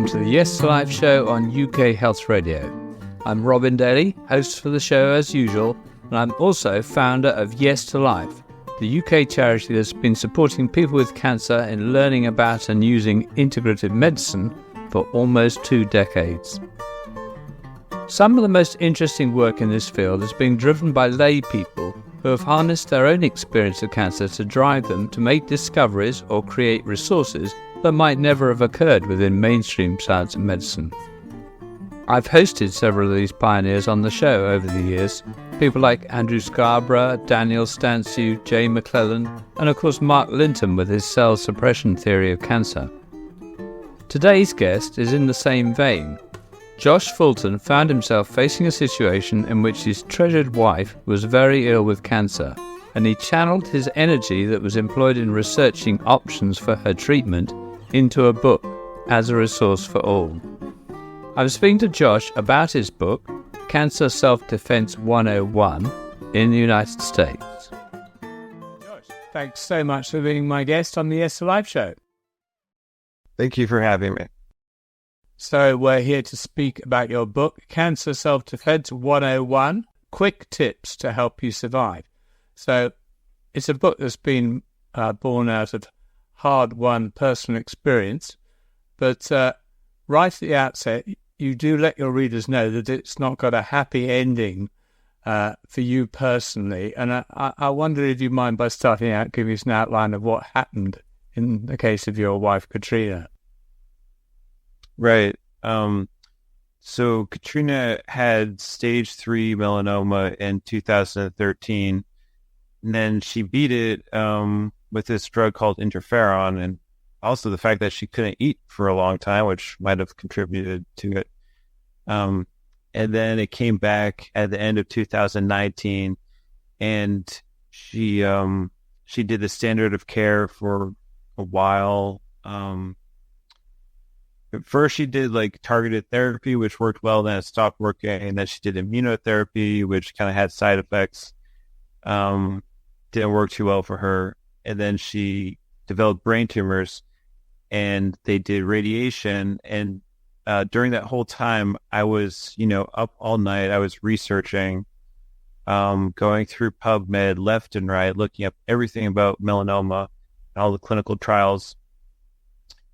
welcome to the Yes to Life show on UK Health Radio. I'm Robin Daly, host for the show as usual, and I'm also founder of Yes to Life, the UK charity that's been supporting people with cancer in learning about and using integrative medicine for almost 2 decades. Some of the most interesting work in this field is being driven by lay people who have harnessed their own experience of cancer to drive them to make discoveries or create resources that might never have occurred within mainstream science and medicine. I've hosted several of these pioneers on the show over the years, people like Andrew Scarborough, Daniel Stansu, Jay McClellan, and of course Mark Linton with his cell suppression theory of cancer. Today's guest is in the same vein. Josh Fulton found himself facing a situation in which his treasured wife was very ill with cancer, and he channeled his energy that was employed in researching options for her treatment into a book as a resource for all. I was speaking to Josh about his book, Cancer Self-Defense 101, in the United States. Josh, thanks so much for being my guest on the Yes to Life show. Thank you for having me. So we're here to speak about your book, Cancer Self-Defense 101, Quick Tips to Help You Survive. So it's a book that's been born out of hard-won personal experience, but right at the outset, you do let your readers know that it's not got a happy ending for you personally. And I wonder if you mind, by starting out, giving us an outline of what happened in the case of your wife, Katrina. Right. So Katrina had stage 3 melanoma in 2013, and then she beat it with this drug called interferon, and also the fact that she couldn't eat for a long time, which might have contributed to it. And then it came back at the end of 2019, and she did the standard of care for a while. At first she did like targeted therapy, which worked well, then it stopped working, and then she did immunotherapy, which kind of had side effects. Didn't work too well for her. And then she developed brain tumors, and they did radiation. And during that whole time, I was, up all night. I was researching, going through PubMed left and right, looking up everything about melanoma and all the clinical trials.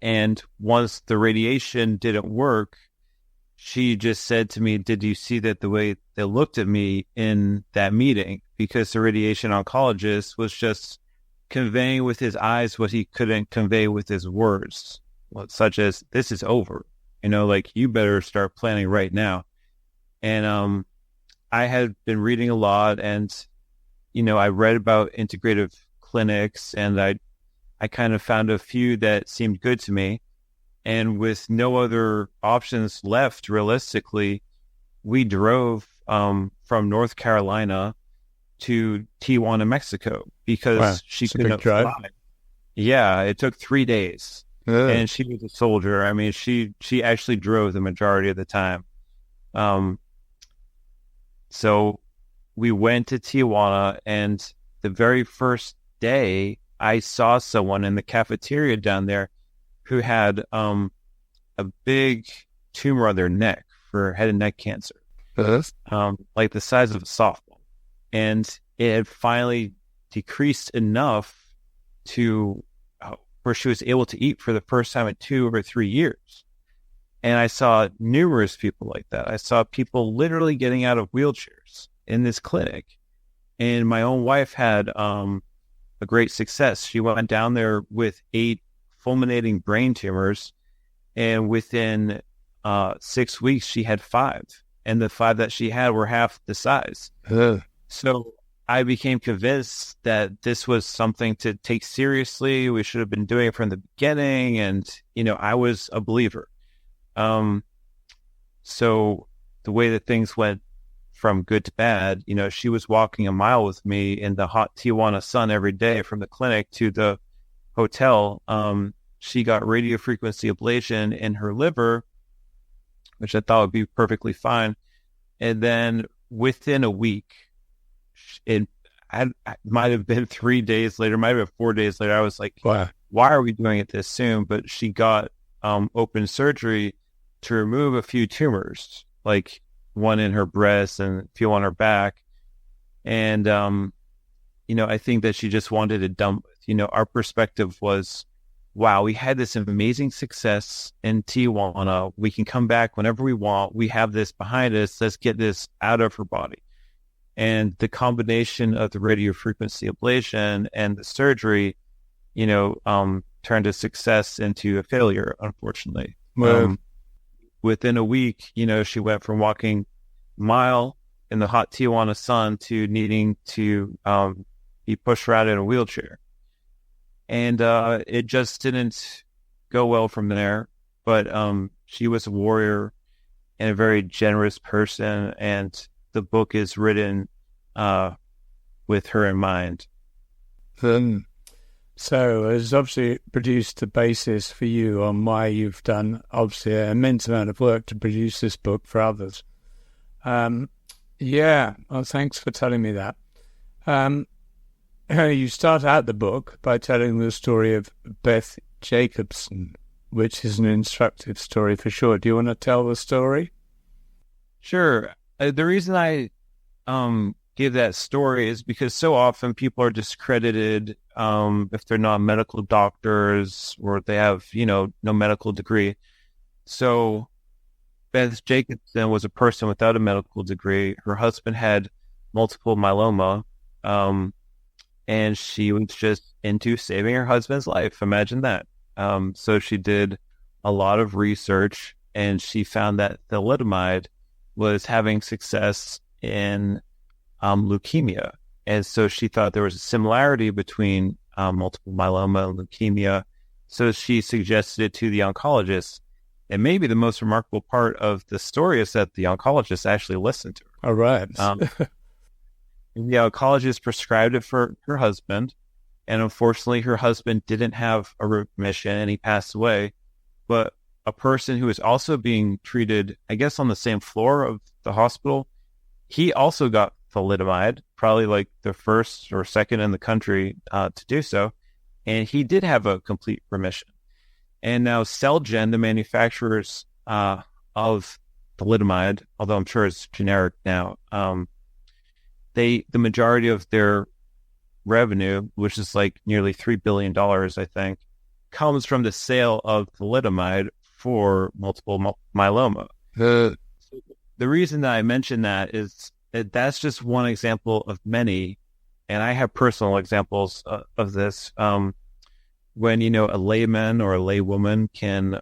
And once the radiation didn't work, she just said to me, "Did you see that the way they looked at me in that meeting?" Because the radiation oncologist was just conveying with his eyes what he couldn't convey with his words, such as, "This is over. You better start planning right now." And I had been reading a lot, and, I read about integrative clinics, and I kind of found a few that seemed good to me. And with no other options left, realistically, we drove from North Carolina to Tijuana, Mexico, because she couldn't fly. Yeah, it took 3 days. And she was a soldier. I mean, she actually drove the majority of the time. So we went to Tijuana, and the very first day, I saw someone in the cafeteria down there who had a big tumor on their neck for head and neck cancer, like the size of a softball. And it had finally decreased enough to where she was able to eat for the first time in 2 or 3 years. And I saw numerous people like that. I saw people literally getting out of wheelchairs in this clinic. And my own wife had a great success. She went down there with 8 fulminating brain tumors, and within 6 weeks, she had 5. And the 5 that she had were half the size. So I became convinced that this was something to take seriously. We should have been doing it from the beginning. And, I was a believer. So the way that things went from good to bad, she was walking a mile with me in the hot Tijuana sun every day from the clinic to the hotel. She got radiofrequency ablation in her liver, which I thought would be perfectly fine. And then within a week, it might have been 3 days later, might have been 4 days later, I was like, wow, why are we doing it this soon? But she got open surgery to remove a few tumors, like one in her breast and a few on her back. And, I think that she just wanted it done with. Our perspective was, wow, we had this amazing success in Tijuana. We can come back whenever we want. We have this behind us. Let's get this out of her body. And the combination of the radiofrequency ablation and the surgery, turned a success into a failure, unfortunately. Well, within a week, she went from walking a mile in the hot Tijuana sun to needing to be pushed around in a wheelchair. And it just didn't go well from there. But she was a warrior and a very generous person, and the book is written with her in mind. So it's obviously produced the basis for you on why you've done, obviously, an immense amount of work to produce this book for others. Well, thanks for telling me that. You start out the book by telling the story of Beth Jacobson, which is an instructive story for sure. Do you want to tell the story? Sure. The reason I give that story is because so often people are discredited if they're not medical doctors or they have, no medical degree. So Beth Jacobson was a person without a medical degree. Her husband had multiple myeloma, and she was just into saving her husband's life. Imagine that. So she did a lot of research, and she found that thalidomide was having success in leukemia. And so she thought there was a similarity between multiple myeloma and leukemia. So she suggested it to the oncologist. And maybe the most remarkable part of the story is that the oncologist actually listened to her. All right. The oncologist prescribed it for her husband. And unfortunately, her husband didn't have a remission and he passed away. But a person who was also being treated, I guess, on the same floor of the hospital, he also got thalidomide, probably like the first or second in the country to do so. And he did have a complete remission. And now Celgen, the manufacturers of thalidomide, although I'm sure it's generic now, the majority of their revenue, which is like nearly $3 billion, I think, comes from the sale of thalidomide for multiple myeloma. The reason that I mention that is that that's just one example of many, and I have personal examples of this. When, a layman or a laywoman can,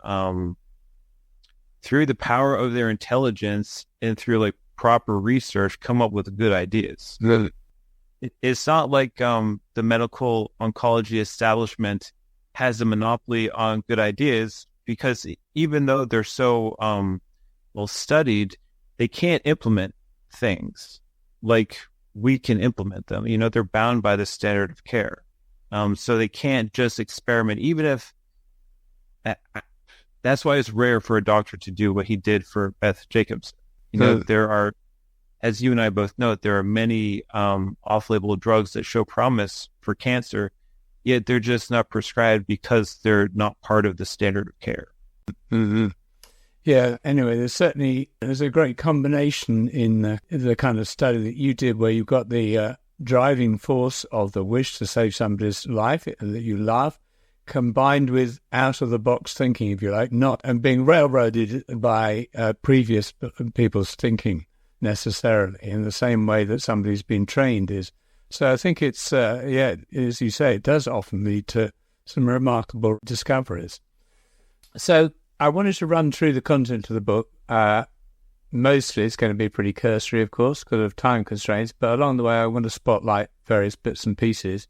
through the power of their intelligence and through like proper research, come up with good ideas. It's not like the medical oncology establishment has a monopoly on good ideas, because even though they're so well studied, they can't implement things like we can implement them. They're bound by the standard of care. So they can't just experiment, even if that's why it's rare for a doctor to do what he did for Beth Jacobson. There are, as you and I both know, there are many off-label drugs that show promise for cancer, yet they're just not prescribed because they're not part of the standard of care. Mm-hmm. Yeah, anyway, there's a great combination in the kind of study that you did where you've got the driving force of the wish to save somebody's life that you love, combined with out-of-the-box thinking, if you like, and being railroaded by previous people's thinking necessarily in the same way that somebody's been trained is. So I think it's, as you say, it does often lead to some remarkable discoveries. So I wanted to run through the content of the book. Mostly it's going to be pretty cursory, of course, because of time constraints, but along the way I want to spotlight various bits and pieces.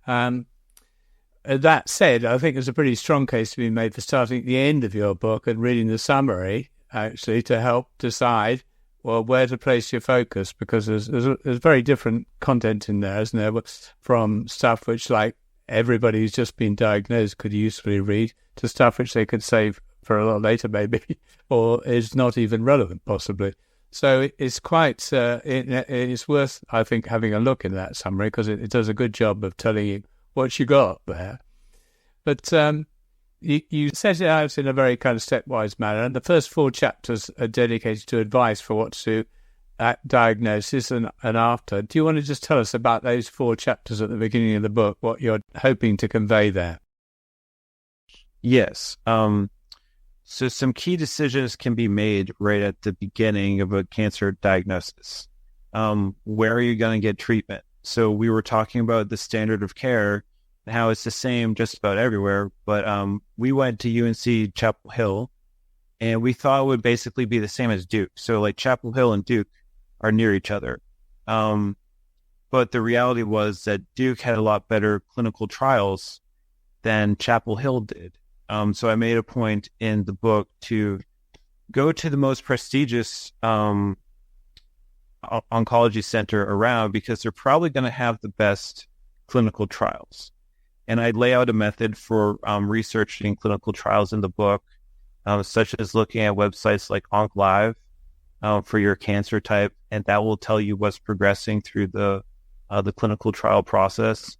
That said, I think there's a pretty strong case to be made for starting at the end of your book and reading the summary, actually, to help decide, well, where to place your focus, because there's very different content in there, isn't there, from stuff which, like, everybody who's just been diagnosed could usefully read to stuff which they could save for a lot later, maybe, or is not even relevant, possibly. So it's quite, it's worth, I think, having a look in that summary, because it does a good job of telling you what you got there. But you set it out in a very kind of stepwise manner, and the first 4 chapters are dedicated to advice for what to do at diagnosis and after. Do you want to just tell us about those 4 chapters at the beginning of the book, what you're hoping to convey there? Yes. So some key decisions can be made right at the beginning of a cancer diagnosis. Where are you going to get treatment? So we were talking about the standard of care and how it's the same just about everywhere. But we went to UNC Chapel Hill, and we thought it would basically be the same as Duke. So like Chapel Hill and Duke are near each other. But the reality was that Duke had a lot better clinical trials than Chapel Hill did. So I made a point in the book to go to the most prestigious oncology center around, because they're probably going to have the best clinical trials. And I lay out a method for researching clinical trials in the book, such as looking at websites like OncLive for your cancer type, and that will tell you what's progressing through the clinical trial process.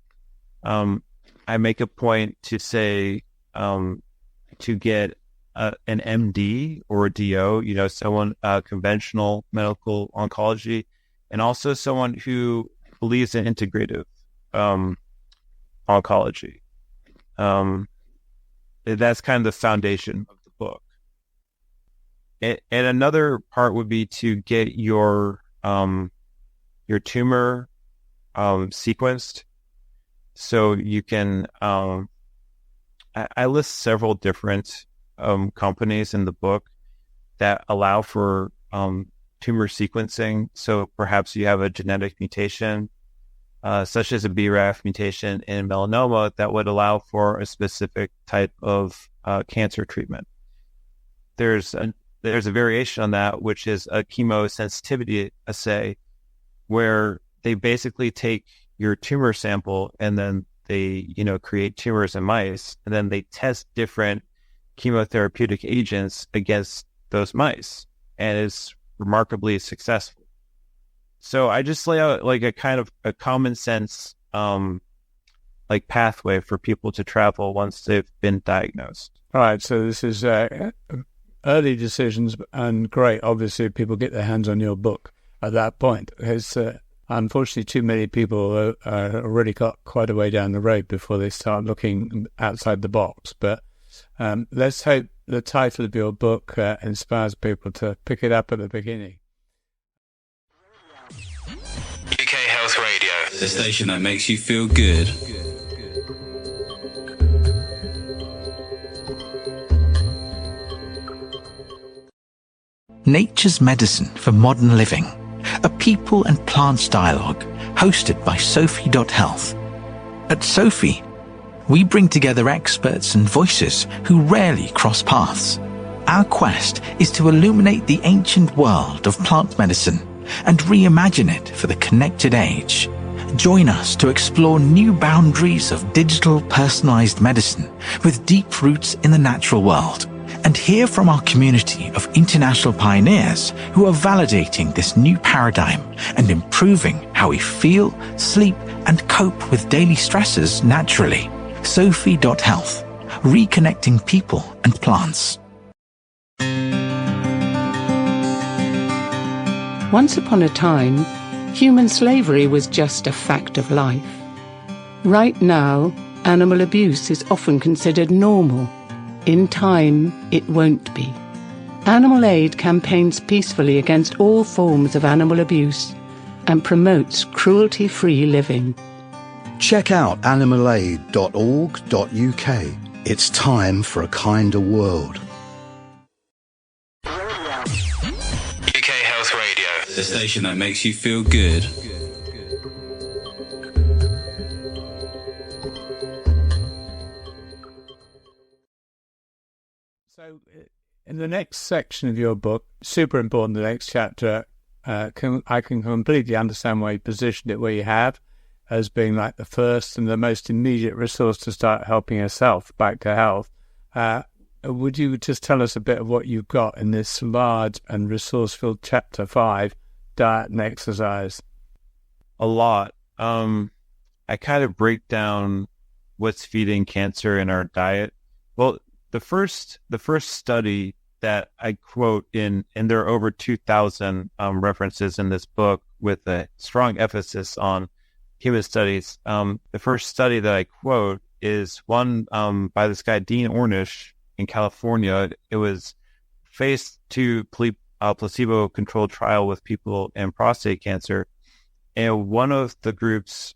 I make a point to say to get an MD or a DO, someone conventional medical oncology, and also someone who believes in integrative oncology. That's kind of the foundation of the book. And another part would be to get your tumor sequenced, so you can. I list several different companies in the book that allow for tumor sequencing. So perhaps you have a genetic mutation, such as a BRAF mutation in melanoma, that would allow for a specific type of cancer treatment. There's a variation on that, which is a chemosensitivity assay, where they basically take your tumor sample and then they, create tumors in mice, and then they test different chemotherapeutic agents against those mice, and it's remarkably successful. So I just lay out like a kind of a common sense like pathway for people to travel once they've been diagnosed. All right, so this is early decisions, and great. Obviously, people get their hands on your book at that point. It's unfortunately too many people already got quite a way down the road before they start looking outside the box. But let's hope the title of your book inspires people to pick it up at the beginning. UK Health Radio, the station that makes you feel good. Nature's Medicine for Modern Living, a people and plants dialogue hosted by Sophie.Health. At Sophie, we bring together experts and voices who rarely cross paths. Our quest is to illuminate the ancient world of plant medicine and reimagine it for the connected age. Join us to explore new boundaries of digital personalized medicine with deep roots in the natural world, and hear from our community of international pioneers who are validating this new paradigm and improving how we feel, sleep, and cope with daily stresses naturally. Sophie.Health, reconnecting people and plants. Once upon a time, human slavery was just a fact of life. Right now, animal abuse is often considered normal. In time, it won't be. Animal Aid campaigns peacefully against all forms of animal abuse and promotes cruelty-free living. Check out animalaid.org.uk. It's time for a kinder world. UK Health Radio, the station that makes you feel good. So in the next section of your book, super important, the next chapter, I can completely understand why you positioned it where you have, as being like the first and the most immediate resource to start helping yourself back to health. Would you just tell us a bit of what you've got in this large and resourceful chapter 5, diet and exercise? A lot. I kind of break down what's feeding cancer in our diet. Well, the first study that I quote in, and there are over 2,000 references in this book with a strong emphasis on human studies. The first study that I quote is one by this guy, Dean Ornish in California. It was phase 2 placebo-controlled trial with people in prostate cancer. And one of the groups,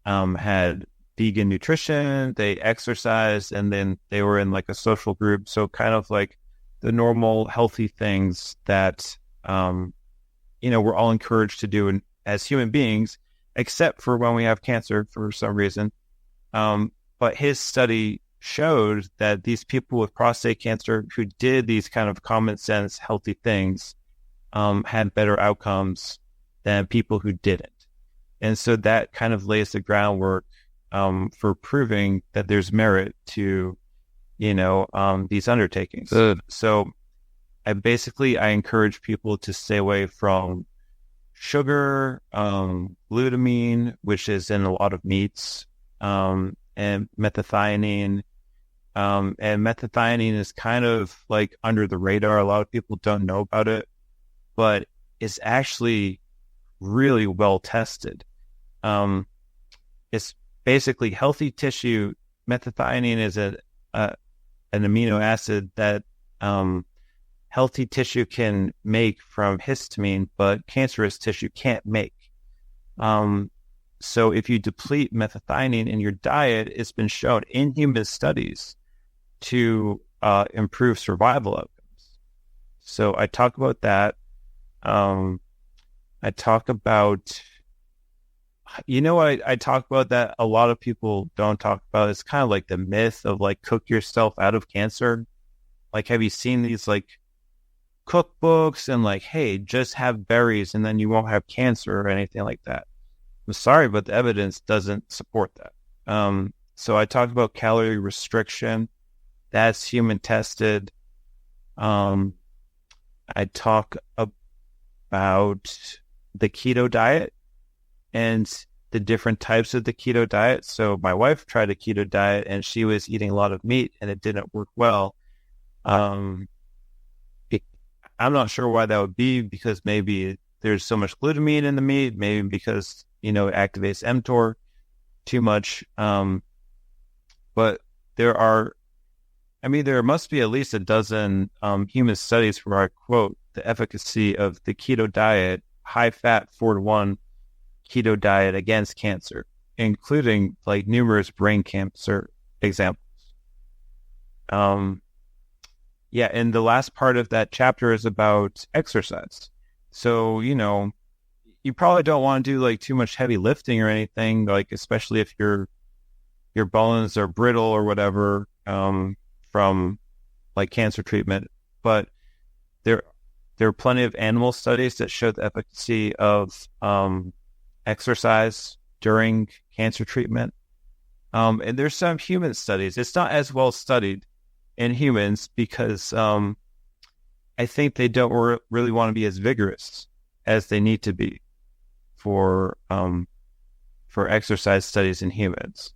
had vegan nutrition, they exercised, and then they were in like a social group. So kind of like the normal healthy things that, we're all encouraged to do as human beings, except for when we have cancer for some reason. But his study showed that these people with prostate cancer who did these kind of common sense healthy things had better outcomes than people who didn't. And so that kind of lays the groundwork for proving that there's merit to, these undertakings. Good. So I encourage people to stay away from sugar, glutamine, which is in a lot of meats, and methionine. And methionine is kind of like under the radar. A lot of people don't know about it, but it's actually really well tested. It's basically healthy tissue. Methionine is an amino acid that healthy tissue can make from histamine, but cancerous tissue can't make. So if you deplete methionine in your diet, it's been shown in human studies to improve survival outcomes. So I talk about that. I talk about, I talk about that a lot of people don't talk about. It's kind of like the myth of like cook yourself out of cancer. Like, have you seen these like cookbooks and like, hey, just have berries and then you won't have cancer or anything like that? I'm sorry, but the evidence doesn't support that. So I talk about calorie restriction. That's human tested. I talk about the keto diet and the different types of the keto diet. So my wife tried a keto diet and she was eating a lot of meat and it didn't work well. I'm not sure why that would be, because maybe there's so much glutamine in the meat, maybe because, it activates mTOR too much. But there must be at least a dozen human studies where I quote the efficacy of the keto diet, high-fat 4-to-1 keto diet against cancer, including like numerous brain cancer examples. And the last part of that chapter is about exercise. So, you probably don't want to do like too much heavy lifting or anything, like especially if your bones are brittle or whatever from like cancer treatment. But there are plenty of animal studies that show the efficacy of exercise during cancer treatment. And there's some human studies. It's not as well studied in humans because I think they don't really want to be as vigorous as they need to be for exercise studies in humans.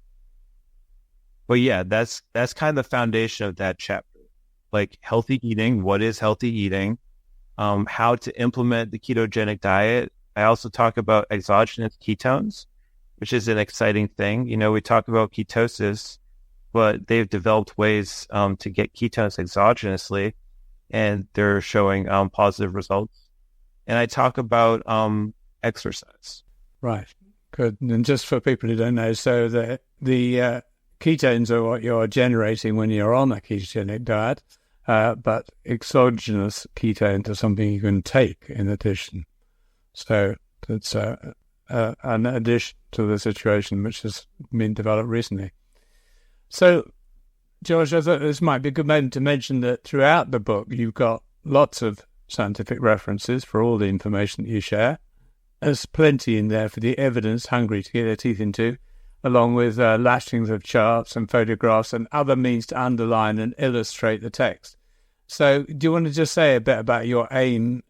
But yeah, that's kind of the foundation of that chapter. Like healthy eating, what is healthy eating? How to implement the ketogenic diet. I also talk about exogenous ketones, which is an exciting thing. We talk about ketosis, but they've developed ways to get ketones exogenously, and they're showing positive results. And I talk about exercise. Right. Good. And just for people who don't know, so the ketones are what you're generating when you're on a ketogenic diet, but exogenous ketones are something you can take in addition. So that's an addition to the situation which has been developed recently. So, George, I thought this might be a good moment to mention that throughout the book you've got lots of scientific references for all the information that you share. There's plenty in there for the evidence hungry to get their teeth into, along with lashings of charts and photographs and other means to underline and illustrate the text. So do you want to just say a bit about your aim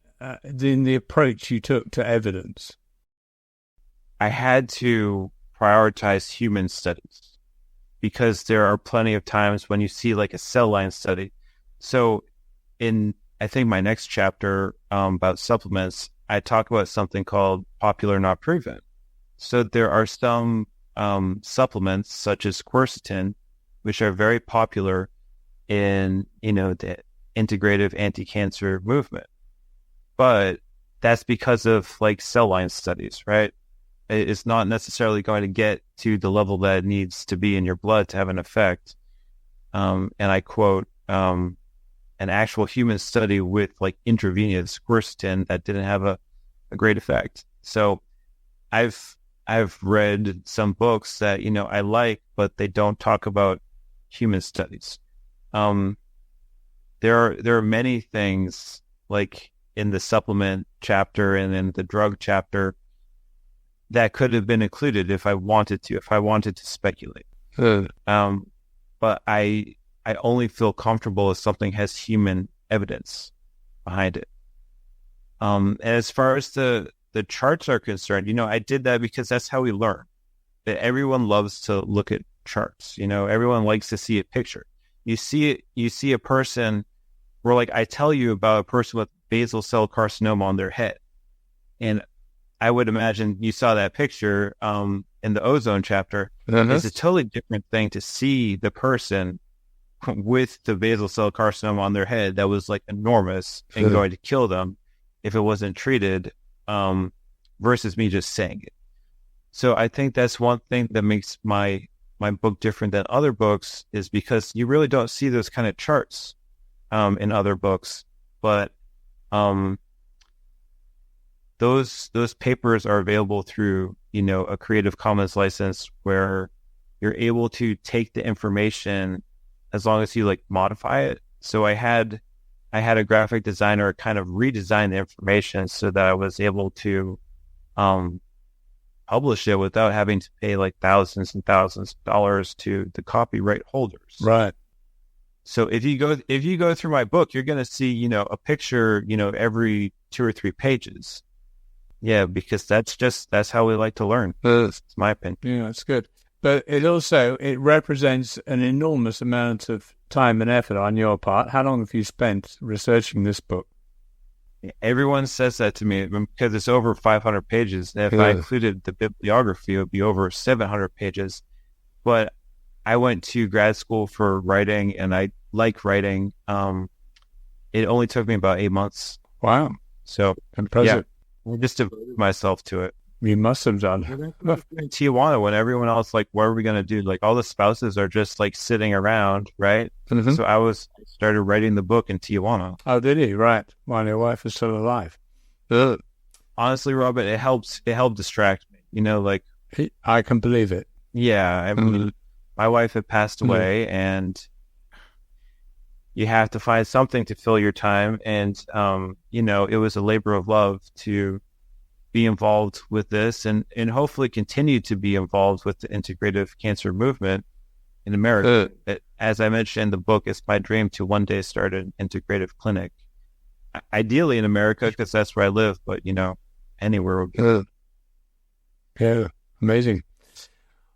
in the approach you took to evidence? I had to prioritize human studies because there are plenty of times when you see like a cell line study. So in, I think my next chapter about supplements, I talk about something called popular not proven. So there are some supplements such as quercetin, which are very popular in, the integrative anti-cancer movement. But that's because of like cell line studies, right? It's not necessarily going to get to the level that it needs to be in your blood to have an effect. And I quote an actual human study with like intravenous quercetin that didn't have a great effect. So I've read some books that, I like, but they don't talk about human studies. There are many things like in the supplement chapter and in the drug chapter that could have been included if I wanted to speculate. But I only feel comfortable if something has human evidence behind it. And as far as the charts are concerned, I did that because that's how we learn. That everyone loves to look at charts. Everyone likes to see a picture. You see a person where, like, I tell you about a person with basal cell carcinoma on their head, and I would imagine you saw that picture in the ozone chapter. It's a totally different thing to see the person with the basal cell carcinoma on their head that was like enormous and going to kill them if it wasn't treated, versus me just saying it. So I think that's one thing that makes my book different than other books, is because you really don't see those kind of charts in other books. But those papers are available through, a Creative Commons license, where you're able to take the information as long as you like modify it. So I had a graphic designer kind of redesign the information so that I was able to publish it without having to pay like thousands and thousands of dollars to the copyright holders. Right. So if you go through my book, you're going to see, a picture, every 2 or 3 pages. Yeah, because that's how we like to learn. It's my opinion. Yeah, that's good. But it represents an enormous amount of time and effort on your part. How long have you spent researching this book? Everyone says that to me because it's over 500 pages. If I included the bibliography, it would be over 700 pages. But I went to grad school for writing, and I like writing. It only took me about 8 months. Wow. So impressive. Yeah, I just devoted myself to it. You must have done. In Tijuana, when everyone else, like, what are we going to do? Like, all the spouses are just like sitting around, right? Mm-hmm. So I started writing the book in Tijuana. Oh, did he? Right. While your wife is still alive. Honestly, Robin, it helped distract me. Like, I can believe it. Yeah. I mean, my wife had passed away, and you have to find something to fill your time. And, it was a labor of love to be involved with this and hopefully continue to be involved with the integrative cancer movement in America. As I mentioned in the book, it's my dream to one day start an integrative clinic. Ideally in America, because that's where I live, but, anywhere would be good. Yeah, amazing.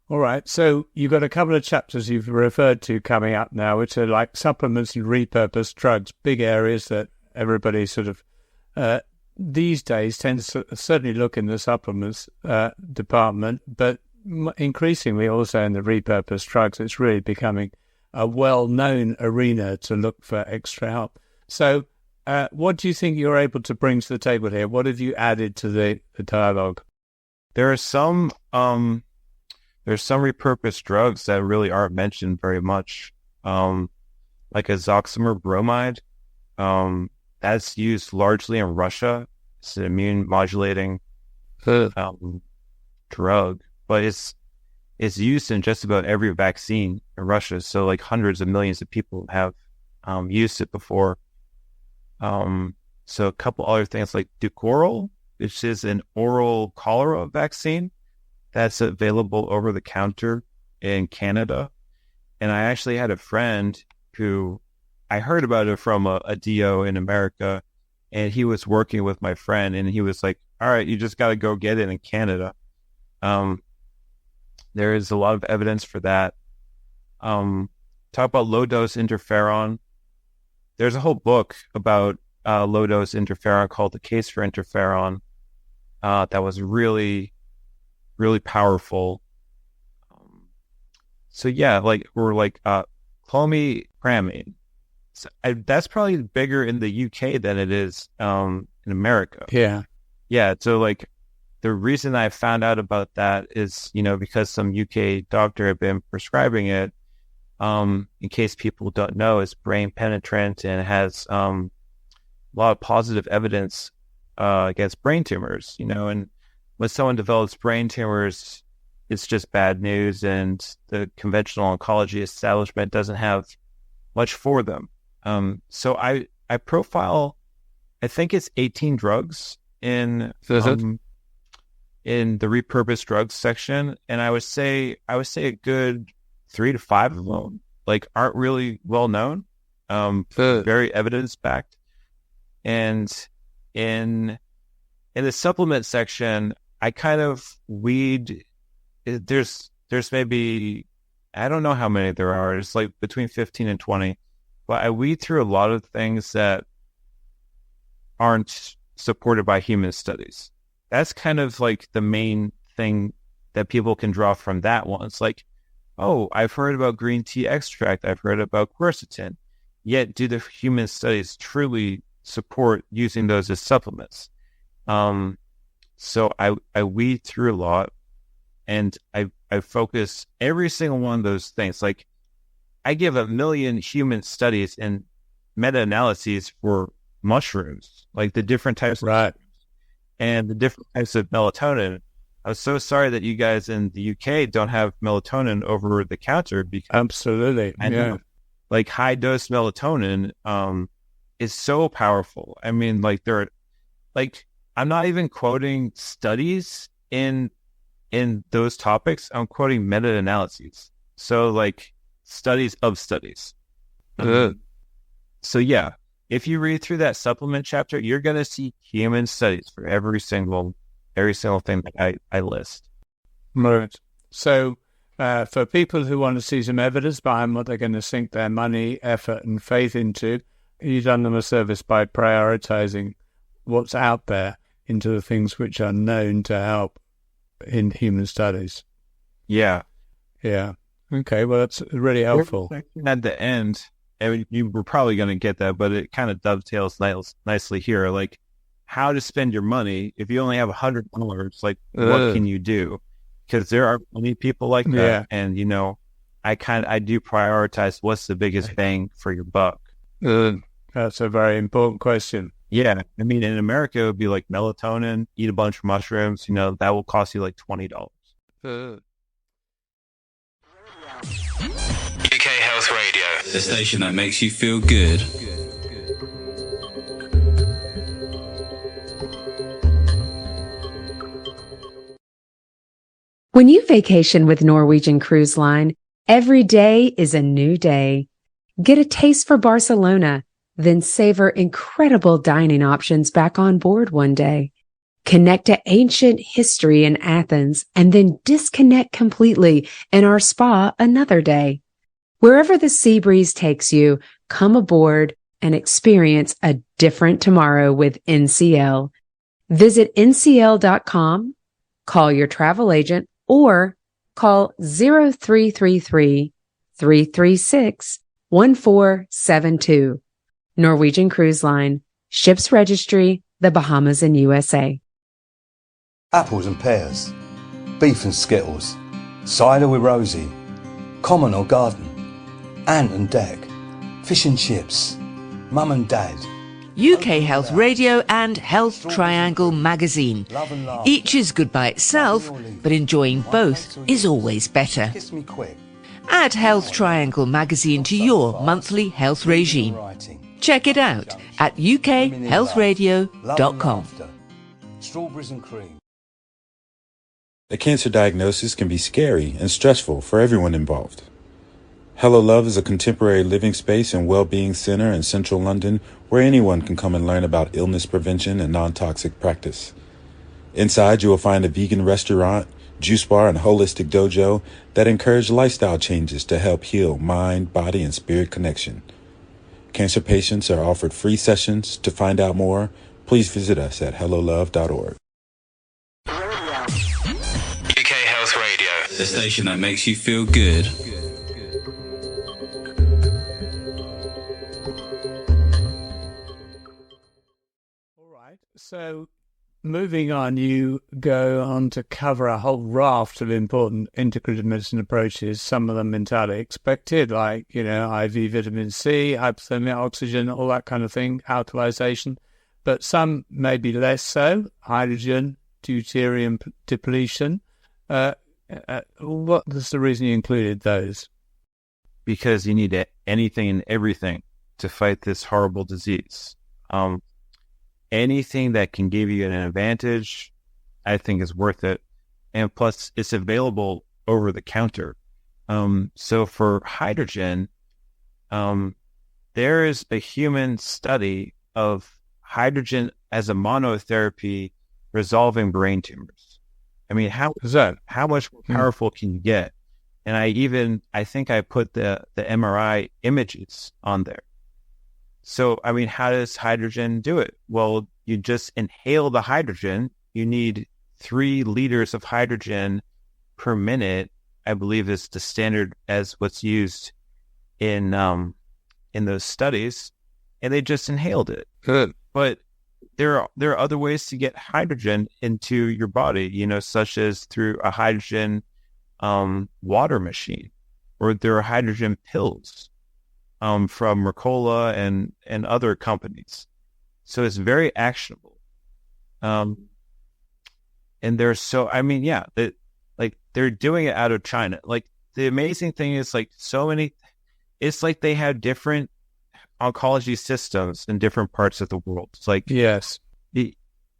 All right, so you've got a couple of chapters you've referred to coming up now, which are like supplements and repurposed drugs, big areas that everybody sort of these days tends to certainly look in the supplements department, but increasingly also in the repurposed drugs. It's really becoming a well-known arena to look for extra help. So what do you think you're able to bring to the table here? What have you added to the dialogue? There are some repurposed drugs that really aren't mentioned very much, like a Zoxamer bromide. That's used largely in Russia. It's an immune modulating drug, but it's used in just about every vaccine in Russia. So like hundreds of millions of people have used it before. So a couple other things like Dukoral, which is an oral cholera vaccine that's available over the counter in Canada. And I actually had a friend who I heard about it from a DO in America, and he was working with my friend, and he was like, all right, you just got to go get it in Canada. There is a lot of evidence for that. Talk about low dose interferon. There's a whole book about low dose interferon called The Case for Interferon. That was really, really powerful. So yeah, clomipramine. So that's probably bigger in the UK than it is in America. Yeah. Yeah. So like the reason I found out about that is, because some UK doctor had been prescribing it. In case people don't know, it's brain penetrant and has a lot of positive evidence against brain tumors, and when someone develops brain tumors, it's just bad news, and the conventional oncology establishment doesn't have much for them. So I profile, I think it's 18 drugs in the repurposed drugs section, and I would say a good 3 to 5 of them aren't really well known, very evidence backed, and in the supplement section, I kind of weed. There's maybe, I don't know how many there are. It's like between 15 and 20, but I weed through a lot of things that aren't supported by human studies. That's kind of like the main thing that people can draw from that one. It's like, oh, I've heard about green tea extract. I've heard about quercetin. Yet, do the human studies truly support using those as supplements? So I weed through a lot, and I focus every single one of those things. Like, I give 1 million human studies and meta-analyses for mushrooms, like the different types of mushrooms and the different types of melatonin. I was so sorry that you guys in the UK don't have melatonin over the counter, because absolutely, I know, like high dose melatonin is so powerful. I mean, I'm not even quoting studies in those topics. I'm quoting meta-analyses. So like studies of studies. So yeah, if you read through that supplement chapter, you're going to see human studies for every single thing that I list. Right. So for people who want to see some evidence behind what they're going to sink their money, effort, and faith into, you've done them a service by prioritizing what's out there into the things which are known to help in human studies. Yeah. Yeah. Okay, well, that's really helpful. At the end, and you were probably going to get that, but it kind of dovetails nicely here. Like, how to spend your money if you only have $100. Like, what can you do? Because there are many people like that, and I do prioritize what's the biggest bang for your buck. That's a very important question. Yeah, I mean, in America, it would be like melatonin, eat a bunch of mushrooms. That will cost you like $20. UK Health Radio, the station that makes you feel good. When you vacation with Norwegian Cruise Line, every day is a new day. Get a taste for Barcelona, then savor incredible dining options back on board one day. Connect to ancient history in Athens and then disconnect completely in our spa another day. Wherever the sea breeze takes you, come aboard and experience a different tomorrow with NCL. Visit ncl.com, call your travel agent, or call 0333-336-1472. Norwegian Cruise Line, Ships Registry, the Bahamas and USA. Apples and pears, beef and skittles, cider with Rosie, common or garden, ant and deck, fish and chips, mum and dad. UK Health Radio and Health Triangle magazine. Each is good by itself, but enjoying both is always better. Kiss me quick. Add Health Triangle magazine to your monthly health regime. Check it out at ukhealthradio.com. Strawberries and cream. A cancer diagnosis can be scary and stressful for everyone involved. Hello Love is a contemporary living space and well-being center in central London where anyone can come and learn about illness prevention and non-toxic practice. Inside, you will find a vegan restaurant, juice bar, and holistic dojo that encourage lifestyle changes to help heal mind, body, and spirit connection. Cancer patients are offered free sessions. To find out more, please visit us at hellolove.org. UK Health Radio, the station that makes you feel good. All right. So moving on, you go on to cover a whole raft of important integrative medicine approaches, some of them entirely expected, like, IV vitamin C, hypothermia, oxygen, all that kind of thing, alkalization. But some maybe less so, hydrogen, deuterium depletion. What is the reason you included those? Because you need anything and everything to fight this horrible disease. Anything that can give you an advantage, I think is worth it. And plus, it's available over the counter. So for hydrogen, there is a human study of hydrogen as a monotherapy resolving brain tumors. I mean, how much more powerful can you get? And I think I put the MRI images on there. So, I mean, how does hydrogen do it? Well, you just inhale the hydrogen. You need 3 liters of hydrogen per minute, I believe is the standard as what's used in those studies. And they just inhaled it. Good. But there are other ways to get hydrogen into your body, such as through a hydrogen water machine, or there are hydrogen pills from Ricola and other companies. So it's very actionable. And they're doing it out of China. Like, the amazing thing is, like, it's like they have different oncology systems in different parts of the world. It's like, yes,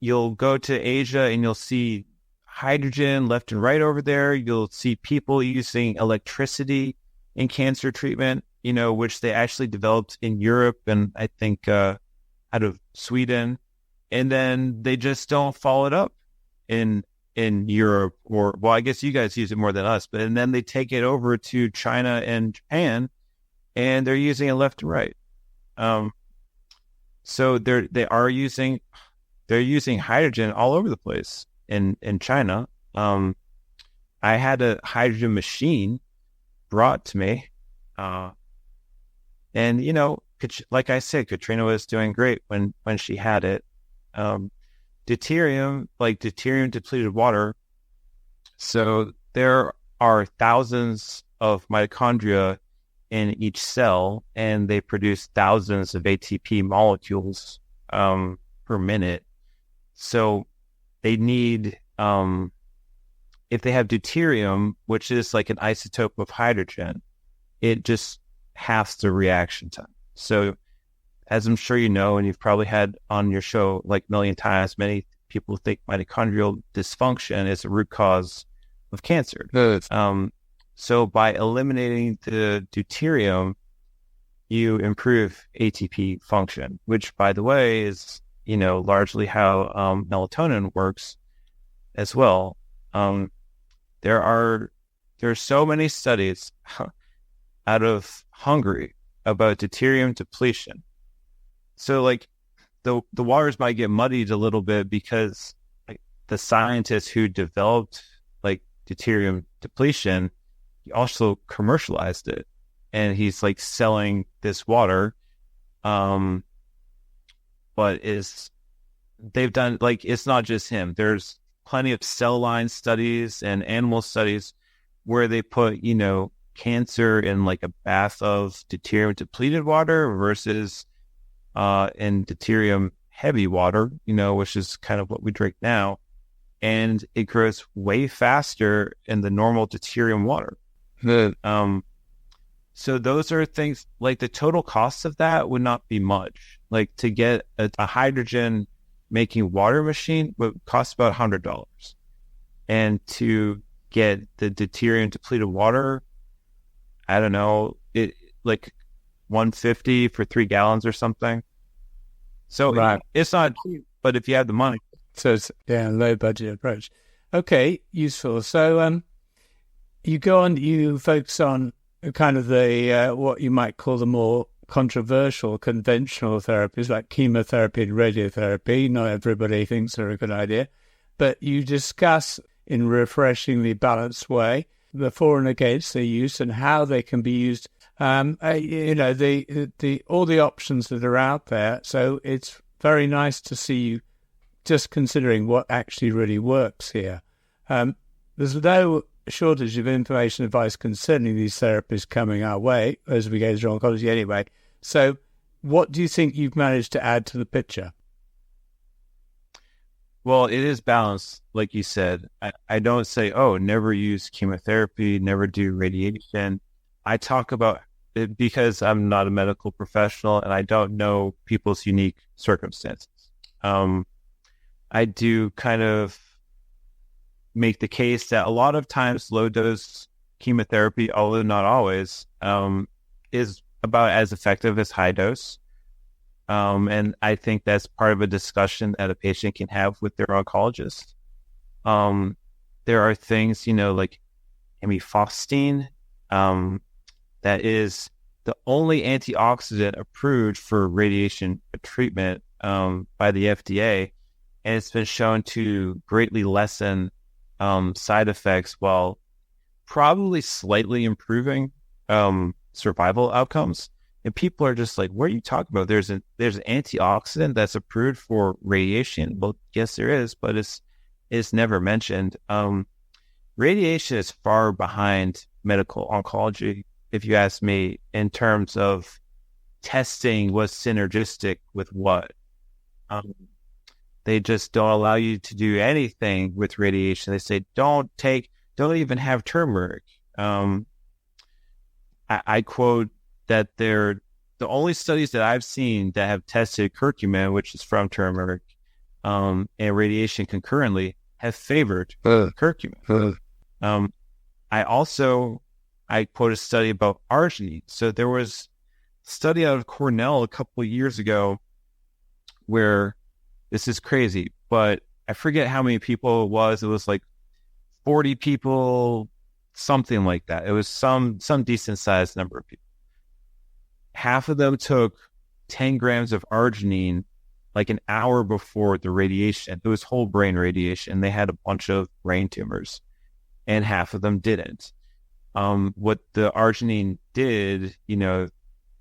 you'll go to Asia and you'll see hydrogen left and right over there. You'll see people using electricity in cancer treatment, which they actually developed in Europe and I think out of Sweden. And then they just don't follow it up in Europe, or, well, I guess you guys use it more than us, and then they take it over to China and Japan and they're using it left and right. So they're using hydrogen all over the place in China. I had a hydrogen machine brought to me, and like I said, Katrina was doing great when she had it. Deuterium depleted water. So there are thousands of mitochondria in each cell, and they produce thousands of ATP molecules per minute. So they need, if they have deuterium, which is like an isotope of hydrogen, it just halves the reaction time. So as I'm sure you know, and you've probably had on your show like a million times, many people think mitochondrial dysfunction is a root cause of cancer. Good. So by eliminating the deuterium, you improve ATP function, which, by the way, is, largely how melatonin works as well. There are so many studies out of Hungary about deuterium depletion. So, like, the waters might get muddied a little bit because, like, the scientist who developed like deuterium depletion, he also commercialized it, and he's like selling this water. But they've done, like, it's not just him. There's plenty of cell line studies and animal studies where they put, cancer in like a bath of deuterium depleted water versus in deuterium heavy water, which is kind of what we drink now. And it grows way faster in the normal deuterium water. So those are things, like, the total cost of that would not be much. Like, to get a hydrogen making water machine would cost about $100. And to get the deuterium depleted water, I don't know, it like $150 for 3 gallons or something. So right. It's not cheap, but if you have the money. So it's, low budget approach. Okay, useful. So you focus on kind of the what you might call the more controversial conventional therapies like chemotherapy and radiotherapy. Not everybody thinks they're a good idea, but you discuss in a refreshingly balanced way the for and against their use and how they can be used. The all the options that are out there. So it's very nice to see you just considering what actually really works here. There's no shortage of information and advice concerning these therapies coming our way as we go through oncology anyway. So what do you think you've managed to add to the picture? Well, it is balanced, like you said. I don't say, never use chemotherapy, never do radiation. I talk about it because I'm not a medical professional and I don't know people's unique circumstances. I do kind of make the case that a lot of times low-dose chemotherapy, although not always, is about as effective as high dose. And I think that's part of a discussion that a patient can have with their oncologist. There are things, like amifostine, that is the only antioxidant approved for radiation treatment by the FDA. And it's been shown to greatly lessen side effects while probably slightly improving survival outcomes. And people are just like, what are you talking about? There's an antioxidant that's approved for radiation. Well, yes, there is, but it's never mentioned. Radiation is far behind medical oncology, if you ask me, in terms of testing what's synergistic with what. They just don't allow you to do anything with radiation. They say, don't even have turmeric. I quote that the only studies that I've seen that have tested curcumin, which is from turmeric, and radiation concurrently, have favored curcumin. I quote a study about arginine. So there was a study out of Cornell a couple of years ago where, this is crazy, but I forget how many people it was. It was like 40 people, something like that. It was some decent sized number of people. Half of them took 10 grams of arginine like an hour before the radiation. It was whole brain radiation. They had a bunch of brain tumors, and half of them didn't. What the arginine did,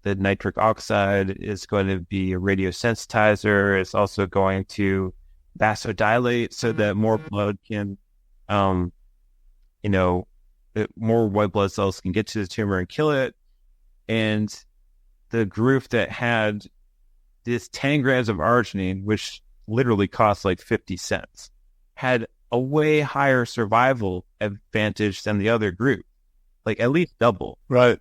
the nitric oxide is going to be a radiosensitizer. It's also going to vasodilate so that more blood can, more white blood cells can get to the tumor and kill it. And the group that had this 10 grams of arginine, which literally cost like 50 cents, had a way higher survival advantage than the other group, like at least double. Right.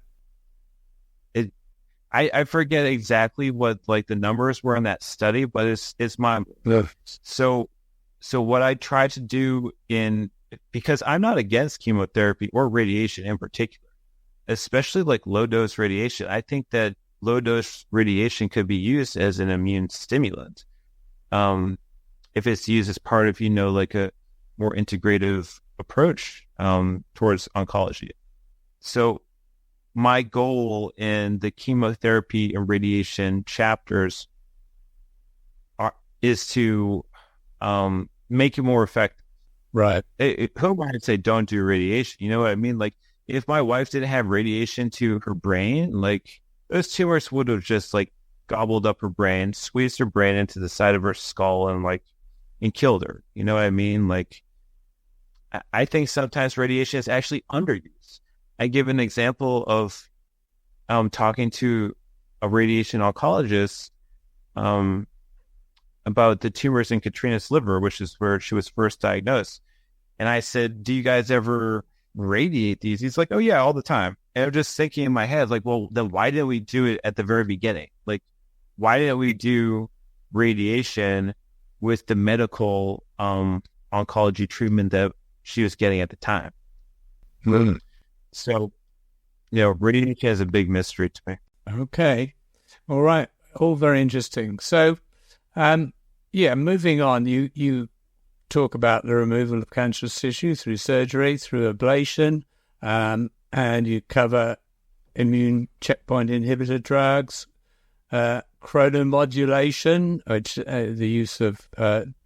I forget exactly what like the numbers were in that study, but it's mind-blowing. So what I try to do because I'm not against chemotherapy or radiation in particular, especially like low dose radiation. I think that low dose radiation could be used as an immune stimulant. If it's used as part of, like a more integrative approach towards oncology. So my goal in the chemotherapy and radiation chapters is to make it more effective. Right. Who might say don't do radiation? You know what I mean? Like if my wife didn't have radiation to her brain, like those tumors would have just like gobbled up her brain, squeezed her brain into the side of her skull and killed her. You know what I mean? Like I think sometimes radiation is actually underused. I give an example of talking to a radiation oncologist about the tumors in Katrina's liver, which is where she was first diagnosed. And I said, do you guys ever radiate these? He's like, oh yeah, all the time. And I'm just thinking in my head, like, well, then why didn't we do it at the very beginning? Like, why didn't we do radiation with the medical oncology treatment that she was getting at the time? Mm. So, radiation is a big mystery to me. Okay. All right. All very interesting. So, moving on, you talk about the removal of cancerous tissue through surgery, through ablation, and you cover immune checkpoint inhibitor drugs, chronomodulation, which the use of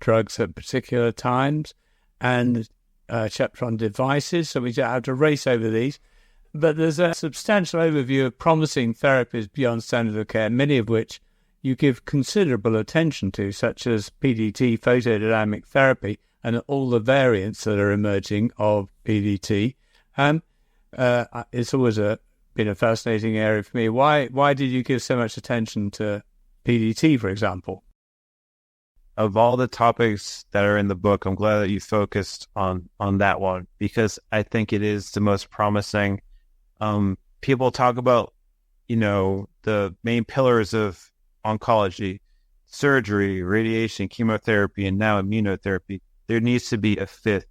drugs at particular times, and a chapter on devices. So we don't have to race over these. But there's a substantial overview of promising therapies beyond standard of care, many of which you give considerable attention to, such as PDT, photodynamic therapy, and all the variants that are emerging of PDT. It's always been a fascinating area for me. Why did you give so much attention to PDT, for example? Of all the topics that are in the book, I'm glad that you focused on that one, because I think it is the most promising. People talk about, the main pillars of oncology: surgery, radiation, chemotherapy, and now immunotherapy. There needs to be a fifth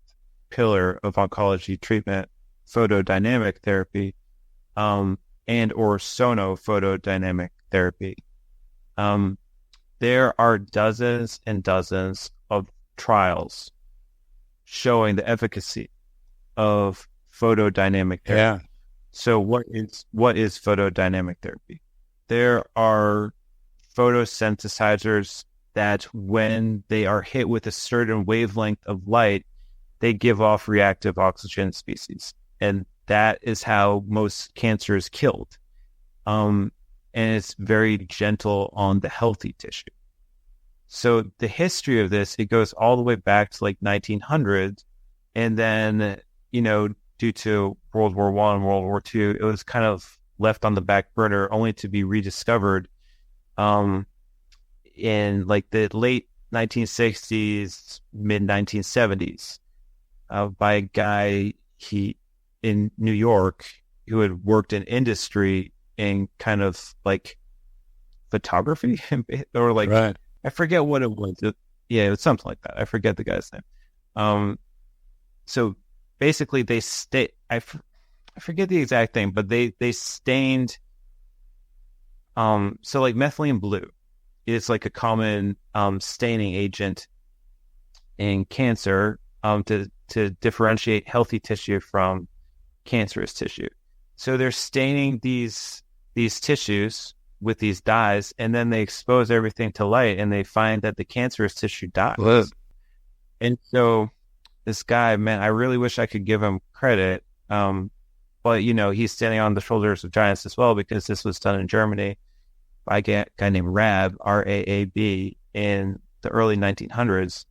pillar of oncology treatment: photodynamic therapy, and or sonophotodynamic therapy. There are dozens and dozens of trials showing the efficacy of photodynamic therapy. Yeah. So what is photodynamic therapy? There are photosynthesizers that when they are hit with a certain wavelength of light, they give off reactive oxygen species. And that is how most cancer is killed. And it's very gentle on the healthy tissue. So the history of this, it goes all the way back to like 1900. And then, due to World War I and World War II, it was kind of left on the back burner only to be rediscovered in like the late 1960s, mid 1970s by a guy in New York who had worked in industry in kind of like photography or like, right. I forget what it was. Yeah, it was something like that. I forget the guy's name. So basically they I forget the exact thing, but they stained, so like methylene blue is like a common staining agent in cancer to differentiate healthy tissue from cancerous tissue. So they're staining these tissues with these dyes, and then they expose everything to light, and they find that the cancerous tissue dies. Whoa. And so this guy, man, I really wish I could give him credit, but he's standing on the shoulders of giants as well, because this was done in Germany by a guy named Raab, in the early 1900s.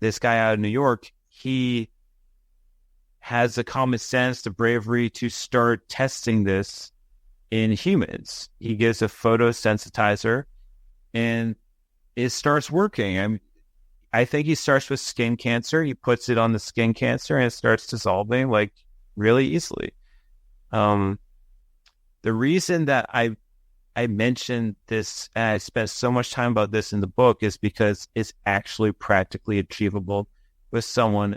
This guy out of New York, he has the common sense, the bravery to start testing this in humans. He gives a photosensitizer, and it starts working. I think he starts with skin cancer. He puts it on the skin cancer, and it starts dissolving like really easily. The reason that I mentioned this, and I spent so much time about this in the book, is because it's actually practically achievable with someone,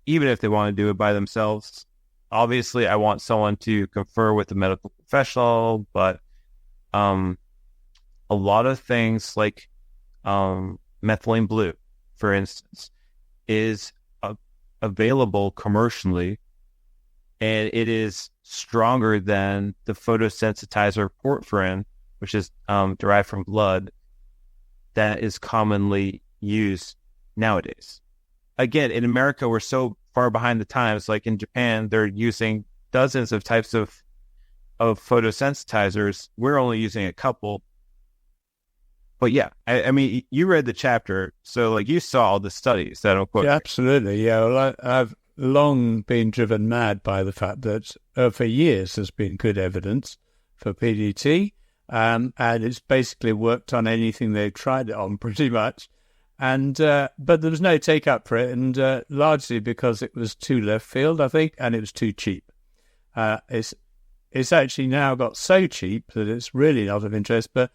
even if they want to do it by themselves. Obviously, I want someone to confer with a medical professional, but a lot of things like methylene blue, for instance, is available commercially, and it is stronger than the photosensitizer porphyrin, which is derived from blood, that is commonly used nowadays. Again, in America, we're so far behind the times. Like in Japan, they're using dozens of types of photosensitizers. We're only using a couple. But yeah, I mean, you read the chapter, so like you saw all the studies that I'll quote. Yeah, absolutely. Yeah, well, I've long been driven mad by the fact that for years there's been good evidence for PDT, and it's basically worked on anything they've tried it on, pretty much. And but there was no take up for it, and largely because it was too left field, I think, and it was too cheap. It's actually now got so cheap that it's really not of interest. But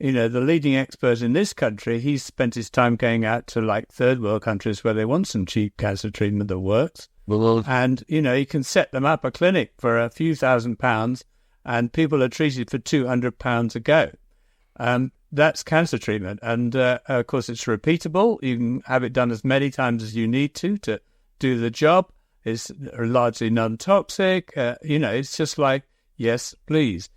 the leading expert in this country, he's spent his time going out to like third world countries where they want some cheap cancer treatment that works. Well, and he can set them up a clinic for a few £1,000s, and people are treated for £200 a go. that's cancer treatment. And of course, it's repeatable. You can have it done as many times as you need to do the job. It's largely non-toxic. It's just like, yes, please.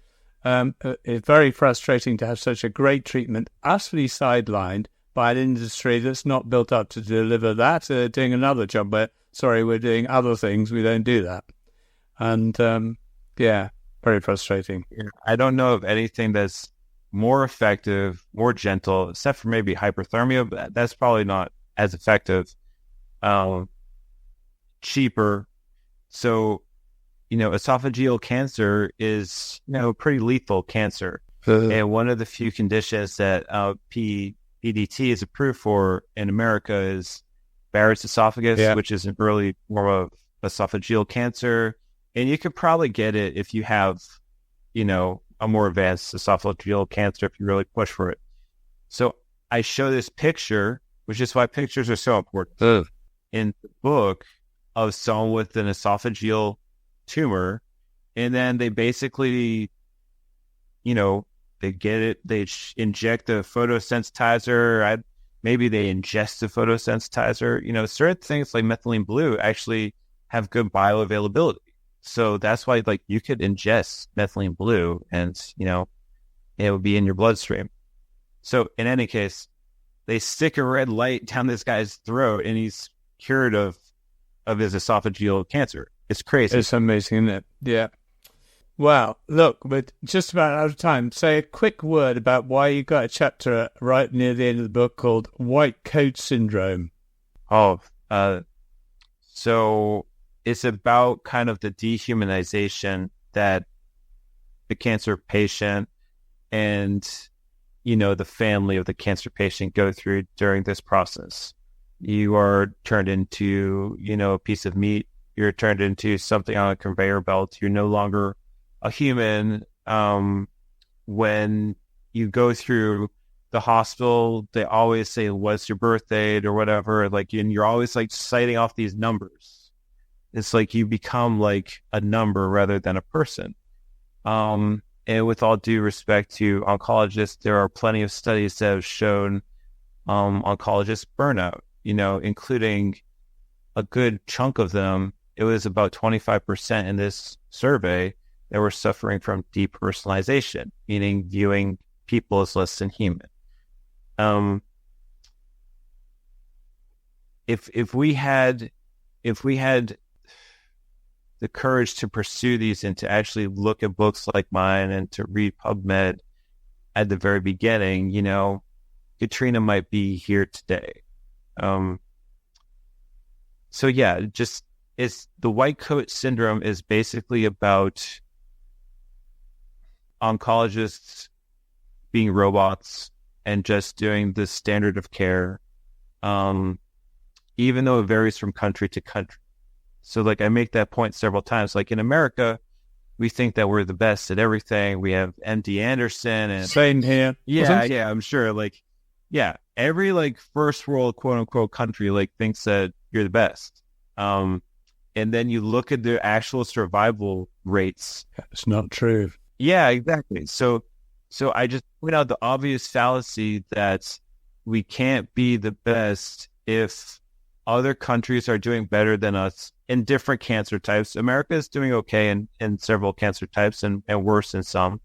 It's very frustrating to have such a great treatment utterly sidelined by an industry that's not built up to deliver that, doing another job where, we're doing other things, we don't do that. And, very frustrating. I don't know of anything that's more effective, more gentle, except for maybe hyperthermia, but that's probably not as effective. Cheaper. So, esophageal cancer is, pretty lethal cancer. And one of the few conditions that PDT is approved for in America is Barrett's esophagus, which is an early form of esophageal cancer. And you could probably get it if you have, a more advanced esophageal cancer if you really push for it. So I show this picture, which is why pictures are so important in the book, of someone with an esophageal tumor. And then they basically, they get it, they inject the photosensitizer, maybe they ingest the photosensitizer. Certain things like methylene blue actually have good bioavailability. So that's why, you could ingest methylene blue and, it would be in your bloodstream. So in any case, they stick a red light down this guy's throat and he's cured of his esophageal cancer. It's crazy. It's amazing, isn't it? Yeah. Wow. Look, we're just about out of time. Say a quick word about why you got a chapter right near the end of the book called White Coat Syndrome. So it's about kind of the dehumanization that the cancer patient and, the family of the cancer patient go through during this process. You are turned into, a piece of meat. You're turned into something on a conveyor belt. You're no longer a human. When you go through the hospital, they always say, what's your birth date or whatever. And you're always citing off these numbers. It's like you become like a number rather than a person. And with all due respect to oncologists, there are plenty of studies that have shown oncologists burnout, including a good chunk of them. It was about 25% in this survey that were suffering from depersonalization, meaning viewing people as less than human. If we had the courage to pursue these and to actually look at books like mine and to read PubMed at the very beginning, Katrina might be here today. So yeah, it's the white coat syndrome is basically about oncologists being robots and just doing the standard of care, even though it varies from country to country. So I make that point several times. In America, we think that we're the best at everything. We have MD Anderson and same here. Yeah, I'm sure. Every first world quote unquote country thinks that you're the best. And then you look at the actual survival rates. It's not true. Yeah, exactly. So I just point out the obvious fallacy that we can't be the best if other countries are doing better than us in different cancer types. America is doing okay in several cancer types and worse in some.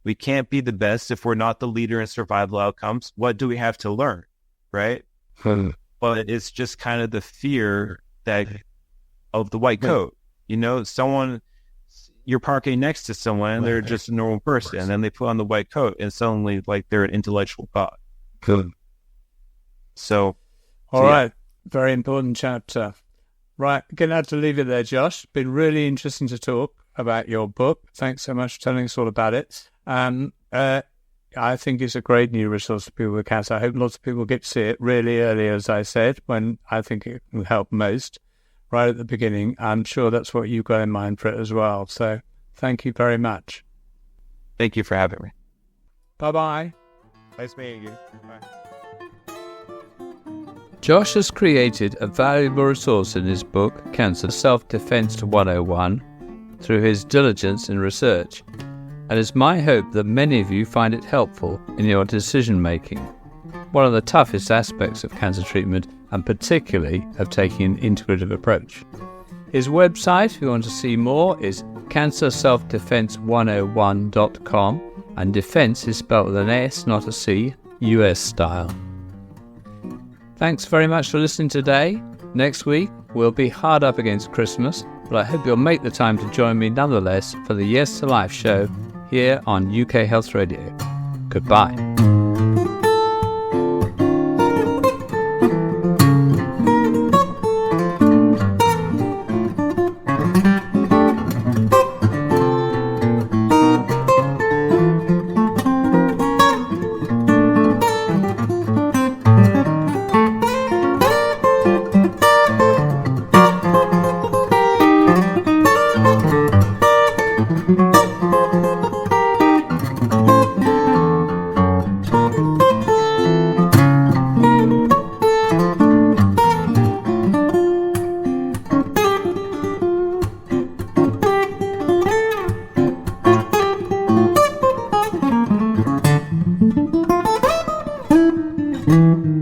We can't be the best if we're not the leader in survival outcomes. What do we have to learn, right? But it's just kind of the fear of the white coat. You're parking next to someone and they're just a normal person, and then they put on the white coat and suddenly they're an intellectual god. So all right. Very important chapter. Right. Going to have to leave it there, Josh. Been really interesting to talk about your book. Thanks so much for telling us all about it. I think it's a great new resource for people with cancer. I hope lots of people get to see it really early, as I said, when I think it will help most, right at the beginning. I'm sure that's what you've got in mind for it as well. So thank you very much. Thank you for having me. Bye-bye. Nice meeting you. Bye. Josh has created a valuable resource in his book, Cancer Self-Defense 101, through his diligence in research. and it's my hope that many of you find it helpful in your decision making. One of the toughest aspects of cancer treatment, and particularly of taking an integrative approach. His website, if you want to see more, is cancerselfdefense101.com, and defense is spelled with an S, not a C, US style. Thanks very much for listening today. Next week, we'll be hard up against Christmas, but I hope you'll make the time to join me nonetheless for the Yes to Life show here on UK Health Radio. Goodbye. Thank you.